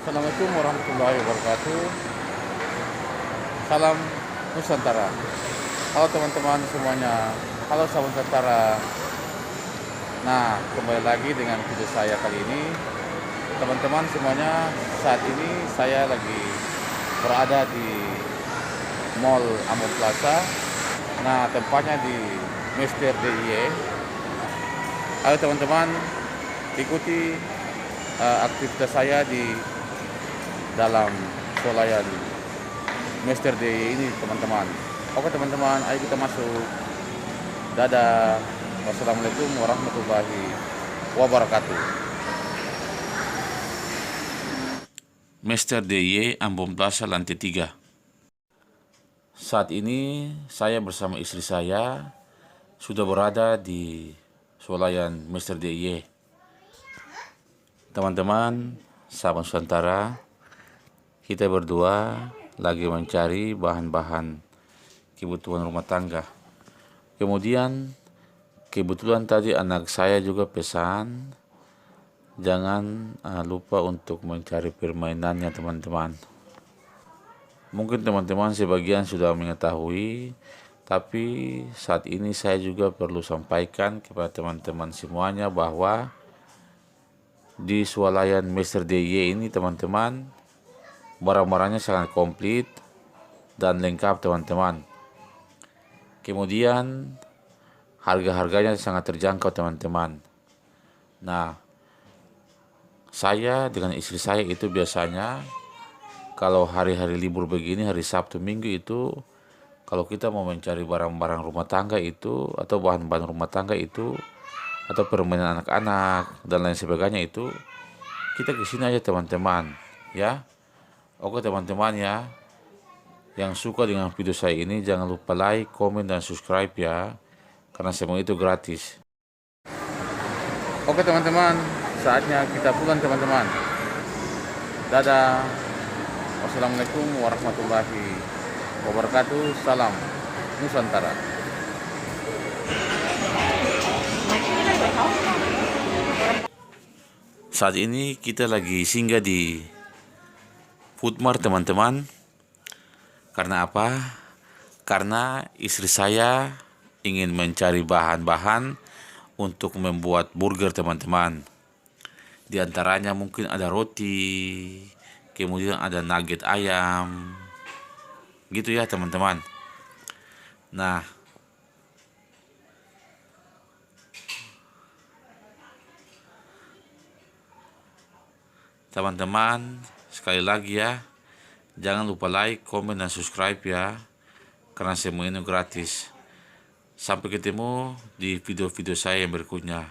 Assalamualaikum warahmatullahi wabarakatuh. Salam Nusantara. Halo teman-teman semuanya. Halo sahabat Nusantara. Nah, kembali lagi dengan video saya kali ini. Teman-teman semuanya, saat ini saya lagi berada di Mall Ambon Plaza. Nah, tempatnya di Mister DIY. Ayo teman-teman, ikuti aktivitas saya di dalam swalayan Mister DIY ini teman-teman. Oke teman-teman, ayo kita masuk. Dadah. Wassalamualaikum warahmatullahi wabarakatuh. Mister DIY Ambon Plaza lantai 3. Saat ini saya bersama istri saya sudah berada di swalayan Mister DIY. Teman-teman, sahabat Nusantara, kita berdua lagi mencari bahan-bahan kebutuhan rumah tangga. Kemudian kebetulan tadi anak saya juga pesan, jangan lupa untuk mencari permainannya teman-teman. Mungkin teman-teman sebagian sudah mengetahui, tapi saat ini saya juga perlu sampaikan kepada teman-teman semuanya bahwa di swalayan Mister DIY ini teman-teman, barang-barangnya sangat komplit dan lengkap teman-teman. Kemudian harga-harganya sangat terjangkau teman-teman. Nah, saya dengan istri saya itu biasanya kalau hari-hari libur begini, hari Sabtu Minggu itu, kalau kita mau mencari barang-barang rumah tangga itu atau bahan-bahan rumah tangga itu atau permainan anak-anak dan lain sebagainya itu, kita ke sini aja teman-teman, ya. Oke teman-teman ya, yang suka dengan video saya ini jangan lupa like, komen, dan subscribe ya, karena semua itu gratis. Oke teman-teman, saatnya kita pulang teman-teman. Dadah. Wassalamualaikum warahmatullahi wabarakatuh. Salam Nusantara. Saat ini kita lagi singgah di Foodmart teman-teman. Karena apa? Karena istri saya ingin mencari bahan-bahan untuk membuat burger teman-teman. Di antaranya mungkin ada roti, kemudian ada nugget ayam, gitu ya teman-teman. Nah, teman-teman, sekali lagi ya, jangan lupa like, komen, dan subscribe ya, karena semua ini gratis. Sampai ketemu di video-video saya yang berikutnya.